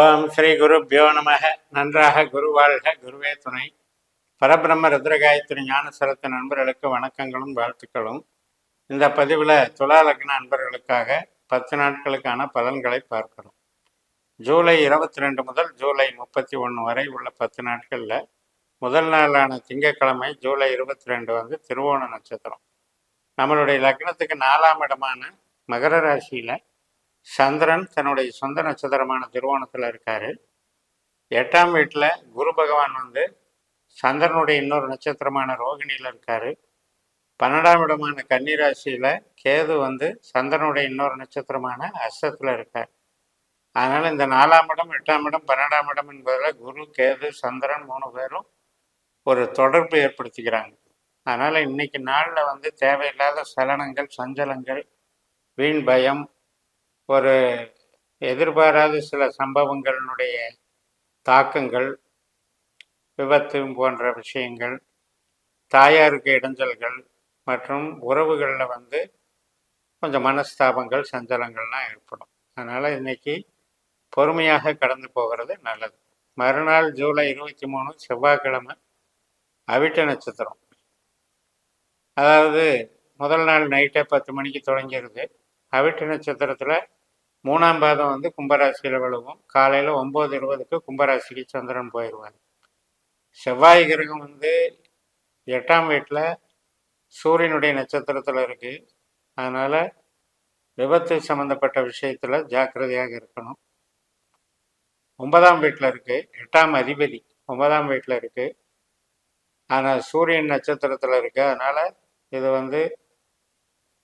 ஓம் ஸ்ரீ குருப்யோ நமக. நன்றாக குரு வாழ்க, குருவே துணை. பரபிரம்ம ருத்ரகாயத்ரி ஞானசரத்து நண்பர்களுக்கு வணக்கங்களும் வாழ்த்துக்களும். இந்த பதிவில் துலா லக்ன அன்பர்களுக்காக 10 நாட்களுக்கான பலன்களை பார்க்கிறோம். ஜூலை 22 முதல் ஜூலை 31 வரை உள்ள 10 நாட்களில் முதல் நாளான திங்கட்கிழமை ஜூலை 22 வந்து திருவோண நட்சத்திரம். நம்மளுடைய லக்னத்துக்கு 4ஆம் இடமான மகர ராசியில் சந்திரன் தன்னுடைய சொந்த நட்சத்திரமான திருவோணத்தில் இருக்காரு. 8ஆம் வீட்டில் குரு பகவான் வந்து சந்திரனுடைய இன்னொரு நட்சத்திரமான ரோகிணியில் இருக்காரு. 12ஆம் இடமான கன்னிராசியில் கேது வந்து சந்திரனுடைய இன்னொரு நட்சத்திரமான அஸ்தத்தில் இருக்கார். அதனால் இந்த 4ஆம் இடம், 8ஆம் இடம், 12ஆம் இடம் என்பதில் குரு, கேது, சந்திரன் 3 பேரும் ஒரு தொடர்பு ஏற்படுத்திக்கிறாங்க. அதனால் இன்னைக்கு நாளில் வந்து தேவையில்லாத சலனங்கள், சஞ்சலங்கள், வீண் பயம், ஒரு எதிர்பாராத சில சம்பவங்களினுடைய தாக்கங்கள், விபத்து போன்ற விஷயங்கள், தாயாருக்கு இடைஞ்சல்கள் மற்றும் உறவுகளில் வந்து கொஞ்சம் மனஸ்தாபங்கள், சஞ்சலங்கள்லாம் ஏற்படும். அதனால் இன்னைக்கு பொறுமையாக கடந்து போகிறது நல்லது. மறுநாள் ஜூலை 23 செவ்வாய்க்கிழமை அவிட்ட நட்சத்திரம். அதாவது முதல் நாள் நைட்டே 10 மணிக்கு தொடங்கிடுது. அவிட்ட நட்சத்திரத்தில் 3ஆம் பாதம் வந்து கும்பராசியில் விழுவும். காலையில் 9:20க்கு கும்பராசிக்கு சந்திரன் போயிடுவார். செவ்வாய் கிரகம் வந்து 8ஆம் வீட்டில் சூரியனுடைய நட்சத்திரத்தில் இருக்குது. அதனால் விபத்து சம்மந்தப்பட்ட விஷயத்தில் ஜாக்கிரதையாக இருக்கணும். 9ஆம் வீட்டில் இருக்குது. 8ஆம் அதிபதி 9ஆம் வீட்டில் இருக்குது. ஆனால் சூரியன் நட்சத்திரத்தில் இருக்குது. அதனால் இது வந்து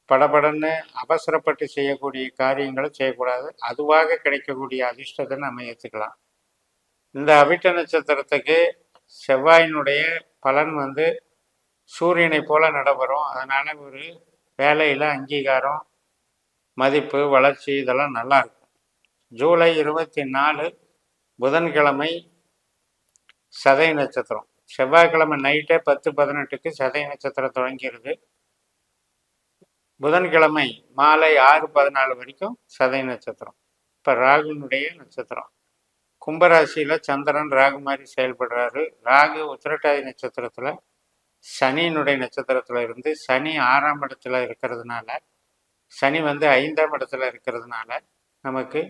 படபடன்னு அவசரப்பட்டு செய்யக்கூடிய காரியங்களை செய்யக்கூடாது. அதுவாக கிடைக்கக்கூடிய அதிர்ஷ்டத்தை நம்ம ஏற்றுக்கலாம். இந்த அவிட்ட நட்சத்திரத்துக்கு செவ்வாயினுடைய பலன் வந்து சூரியனை போல நடைபெறும். அதனால் ஒரு வேலையில் அங்கீகாரம், மதிப்பு, வளர்ச்சி இதெல்லாம் நல்லா இருக்கும். ஜூலை 24 புதன்கிழமை சதய நட்சத்திரம். செவ்வாய்க்கிழமை நைட்டே 10:18க்கு சதய நட்சத்திரம் தொடங்கிறது. புதன்கிழமை மாலை 6:14 வரைக்கும் சதய நட்சத்திரம். இப்போ ராகுனுடைய நட்சத்திரம். கும்பராசியில் சந்திரன் ராகு மாதிரி செயல்படுறாரு. ராகு உத்திரட்டாதி நட்சத்திரத்தில் சனியினுடைய நட்சத்திரத்தில் இருந்து சனி 6ஆம் இடத்துல இருக்கிறதுனால, சனி வந்து 5ஆம் இடத்துல இருக்கிறதுனால நமக்கு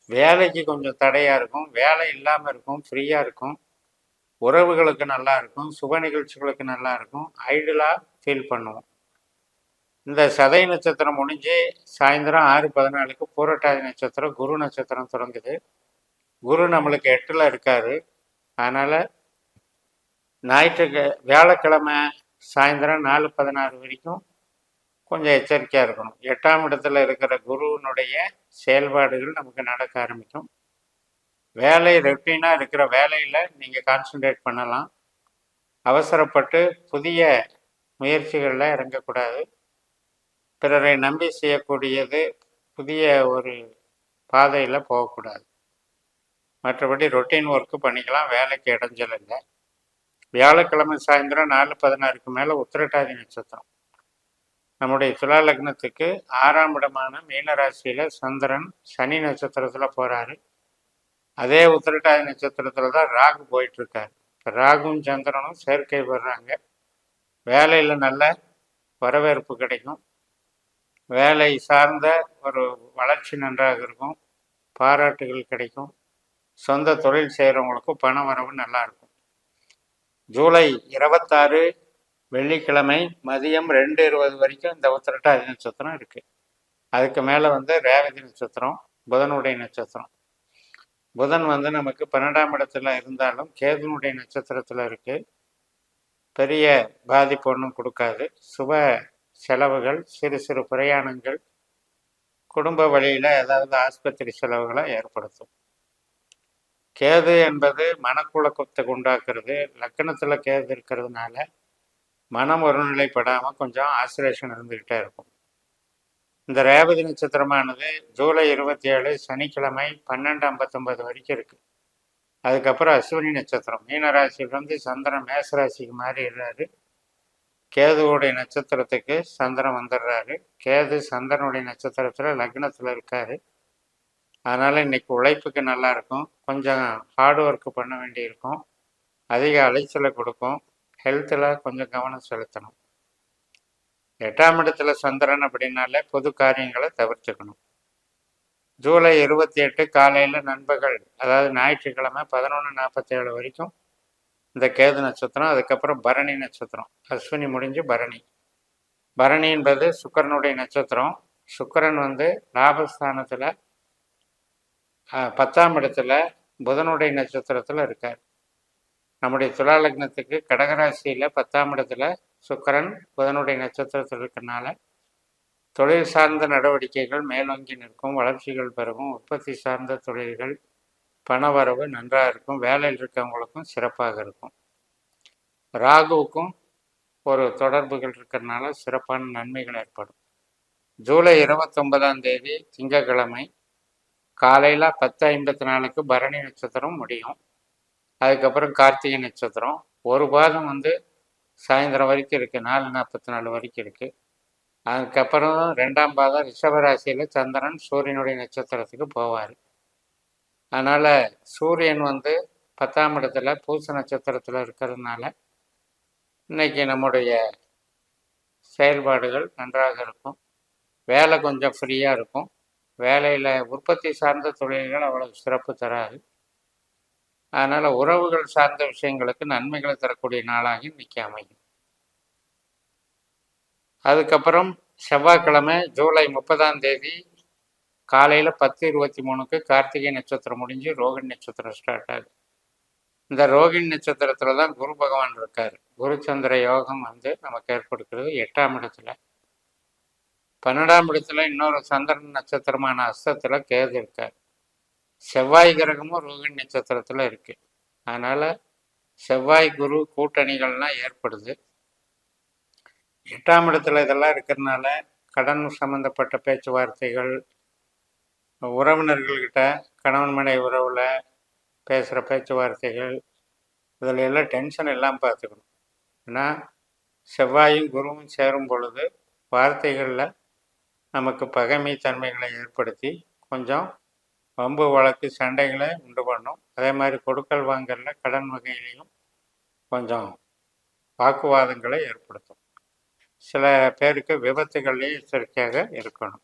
வேலைக்கு கொஞ்சம் தடையாக இருக்கும், வேலை இல்லாமல் இருக்கும், ஃப்ரீயாக இருக்கும், உறவுகளுக்கு நல்லா இருக்கும், சுப நிகழ்ச்சிகளுக்கு நல்லா இருக்கும், ஐடியலாக ஃபீல் பண்ணுவோம். இந்த சதய நட்சத்திரம் முடிஞ்சு சாயந்தரம் 6:14க்கு பூரட்டாதி நட்சத்திரம் குரு நட்சத்திரம் தொடங்குது. குரு நம்மளுக்கு 8ல் இருக்காரு. அதனால் வியாழக்கிழமை சாயந்தரம் 4:16 வரைக்கும் கொஞ்சம் எச்சரிக்கையாக இருக்கணும். 8ஆம் இடத்துல இருக்கிற குருவினுடைய செயல்பாடுகள் நமக்கு நடக்க ஆரம்பிக்கும். வேலை ரொட்டீனாக இருக்கிற வேலையில் நீங்கள் கான்சன்ட்ரேட் பண்ணலாம். அவசரப்பட்டு புதிய முயற்சிகளில் இறங்கக்கூடாது. பிறரை நம்பி செய்யக்கூடியது புதிய ஒரு பாதையில் போகக்கூடாது. மற்றபடி ரொட்டீன் ஒர்க்கு பண்ணிக்கலாம், வேலைக்கு இடைஞ்சல் இல்லை. வியாழக்கிழமை சாயந்தரம் 4:16க்கு மேலே உத்திரட்டாதி நட்சத்திரம். நம்முடைய துலா லக்னத்துக்கு 6ஆம் இடமான மீனராசியில் சந்திரன் சனி நட்சத்திரத்தில் போகிறாரு. அதே உத்திரட்டாதி நட்சத்திரத்தில் தான் ராகு போயிட்டுருக்காரு. ராகுவும் சந்திரனும் சேர்க்கை பெறுறாங்க. வேலையில் நல்ல வரவேற்பு கிடைக்கும். வேலை சார்ந்த ஒரு வளர்ச்சி நன்றாக இருக்கும், பாராட்டுகள் கிடைக்கும். சொந்த தொழில் செய்கிறவங்களுக்கும் பண வரவு நல்லா இருக்கும். ஜூலை 26 வெள்ளிக்கிழமை மதியம் 2:20 வரைக்கும் இந்த உத்திரட்டாதி நட்சத்திரம் இருக்குது. அதுக்கு மேலே வந்து ரேவதி நட்சத்திரம், புதனுடைய நட்சத்திரம். புதன் வந்து நமக்கு 12ஆம் இடத்துல இருந்தாலும் கேதுனுடைய நட்சத்திரத்தில் இருக்குது. பெரிய பாதிப்பு ஒன்றும் கொடுக்காது. சுப செலவுகள், சிறு சிறு பிரயாணங்கள், குடும்ப வழியில் ஏதாவது ஆஸ்பத்திரி செலவுகளை ஏற்படுத்தும். கேது என்பது மனக்குழக்கத்தை உண்டாக்குறது. லக்கணத்தில் கேது இருக்கிறதுனால மனம் ஒருநிலைப்படாமல் கொஞ்சம் ஆசிலேஷன் இருந்துக்கிட்டே இருக்கும். இந்த ரேவதி நட்சத்திரமானது ஜூலை 27 சனிக்கிழமை 12:59 வரைக்கும் இருக்குது. அதுக்கப்புறம் அஸ்வினி நட்சத்திரம். மீனராசியிலிருந்து சந்திரன் மேசராசிக்கு மாறிடுறாரு. கேதுவுடைய நட்சத்திரத்துக்கு சந்திரன் வந்துடுறாரு. கேது சந்திரனுடைய நட்சத்திரத்தில் லக்னத்தில் இருக்காரு. அதனால் இன்றைக்கி உழைப்புக்கு நல்லா இருக்கும். கொஞ்சம் ஹார்ட் ஒர்க்கு பண்ண வேண்டியிருக்கும். அதிக அலைச்சலை கொடுக்கும். ஹெல்த்தில் கொஞ்சம் கவனம் செலுத்தணும். 8ஆம் இடத்துல சந்திரன் அப்படின்னாலே பொது காரியங்களை தவிர்த்துக்கணும். ஜூலை 28 காலையில் நண்பகல், அதாவது ஞாயிற்றுக்கிழமை 11:47 வரைக்கும் இந்த கேது நட்சத்திரம். அதுக்கப்புறம் பரணி நட்சத்திரம், அஸ்வினி முடிஞ்சு பரணி. பரணி என்பது சுக்கிரனுடைய நட்சத்திரம். சுக்கிரன் லாபஸ்தானத்தில் 10ஆம் இடத்துல புதனுடைய நட்சத்திரத்தில் இருக்கார். நம்முடைய துலா லக்னத்துக்கு கடகராசியில் 10ஆம் இடத்துல சுக்கிரன் புதனுடைய நட்சத்திரத்தில் இருக்கிறனால தொழில் சார்ந்த நடவடிக்கைகள் மேலோங்கி நிற்கும், வளர்ச்சிகள் பெருகும், உற்பத்தி சார்ந்த தொழில்கள், பணவரவு நன்றாக இருக்கும், வேலையில் இருக்கவங்களுக்கும் சிறப்பாக இருக்கும். ராகுவுக்கும் ஒரு தொடர்புகள் இருக்கிறதுனால சிறப்பான நன்மைகள் ஏற்படும். ஜூலை 29ஆம் தேதி திங்கட்கிழமை காலையில் 10:54 பரணி நட்சத்திரம் முடியும். அதுக்கப்புறம் கார்த்திகை நட்சத்திரம் ஒரு பாதம் சாயந்தரம் வரைக்கும் இருக்குது, 4:44 வரைக்கும் இருக்குது. அதுக்கப்புறம் 2ஆம் பாதம் ரிஷபராசியில் சந்திரன் சூரியனுடைய நட்சத்திரத்துக்கு போவார். அதனால் சூரியன் 10ஆம் இடத்துல பூச நட்சத்திரத்தில் இருக்கிறதுனால இன்னைக்கு நம்முடைய செயல்பாடுகள் நன்றாக இருக்கும். வேலை கொஞ்சம் ஃப்ரீயாக இருக்கும். வேலையில் உற்பத்தி சார்ந்த தொழில்கள் அவ்வளவு சிறப்பு தராது. அதனால் உறவுகள் சார்ந்த விஷயங்களுக்கு நன்மைகளை தரக்கூடிய நாளாக இன்னைக்கு அமையும். அதுக்கப்புறம் செவ்வாய்க்கிழமை ஜூலை 30ஆம் தேதி காலையில் 10:23 கார்த்திகை நட்சத்திரம் முடிஞ்சு ரோகிணி நட்சத்திரம் ஸ்டார்ட் ஆகுது. இந்த ரோகிணி நட்சத்திரத்தில் தான் குரு பகவான் இருக்கார். குரு சந்திர யோகம் நமக்கு ஏற்படுத்துறது 8ஆம் இடத்துல. 12ஆம் இடத்துல இன்னொரு சந்திரன் நட்சத்திரமான அஸ்தத்தில் கேது இருக்கார். செவ்வாய் கிரகமும் ரோகிணி நட்சத்திரத்தில் இருக்குது. அதனால் செவ்வாய் குரு கூட்டணிகள்லாம் ஏற்படுது. 8ஆம் இடத்துல இதெல்லாம் இருக்கிறதுனால கடன் சம்மந்தப்பட்ட பேச்சுவார்த்தைகள், உறவினர்கள்கிட்ட கணவன் மனைவி உறவில் பேசுகிற பேச்சுவார்த்தைகள், இதில் எல்லாம் டென்ஷன் இல்லாமல் பார்த்துக்கணும். ஏன்னா செவ்வாயும் குருவும் சேரும் பொழுது வார்த்தைகளில் நமக்கு பகைமை தன்மைகளை ஏற்படுத்தி கொஞ்சம் வம்பு வழக்கு சண்டைகளை உண்டு பண்ணும். அதே மாதிரி கொடுக்கல் வாங்கல கடன் வகையிலையும் கொஞ்சம் வாக்குவாதங்களை ஏற்படுத்தும். சில பேருக்கு விபத்துகள்லேயும் எச்சரிக்கையாக இருக்கணும்.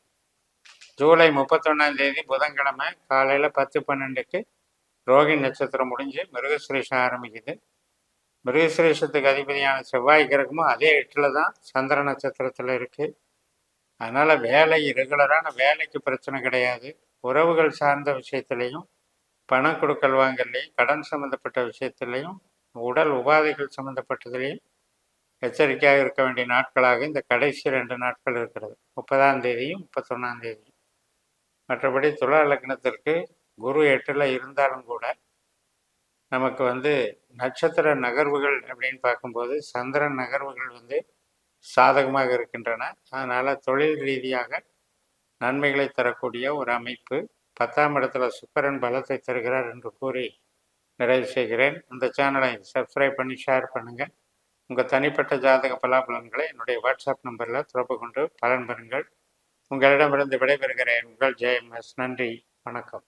ஜூலை 31ஆம் தேதி புதன்கிழமை காலையில் 10:12 ரோகிணி நட்சத்திரம் முடிஞ்சு மிருகசிரீஷம் ஆரம்பிக்குது. மிருகசிரீஷத்துக்கு அதிபதியான செவ்வாய் கிரகமும் அதே 8ல் தான் சந்திர நட்சத்திரத்தில் இருக்குது. அதனால் ரெகுலரான வேலைக்கு பிரச்சனை கிடையாது. உறவுகள் சார்ந்த விஷயத்துலையும், பணம் கொடுக்கல் வாங்கலையும், கடன் சம்மந்தப்பட்ட விஷயத்துலையும், உடல் உபாதைகள் சம்மந்தப்பட்டதுலேயும் எச்சரிக்கையாக இருக்க வேண்டிய நாட்களாக இந்த கடைசி 2 நாட்கள் இருக்கிறது, 30ஆம் தேதியும் 31ஆம் தேதியும். மற்றபடி துலா லக்னத்திற்கு குரு 8ல் இருந்தாலும் கூட நமக்கு நட்சத்திர நகர்வுகள் அப்படின்னு பார்க்கும்போது சந்திரன் நகர்வுகள் சாதகமாக இருக்கின்றன. அதனால் தொழில் ரீதியாக நன்மைகளை தரக்கூடிய ஒரு அமைப்பு. 10ஆம் இடத்துல சுக்கிரன் பலத்தை தருகிறார் என்று கூறி நிறைவு செய்கிறேன். இந்த சேனலை சப்ஸ்கிரைப் பண்ணி ஷேர் பண்ணுங்கள். உங்கள் தனிப்பட்ட ஜாதக பலாபலன்களை என்னுடைய வாட்ஸ்அப் நம்பரில் தொடர்பு கொண்டு பலன் பெறுங்கள். உங்களிடமிருந்து விடைபெறுகிறேன். உங்கள் JMS. நன்றி, வணக்கம்.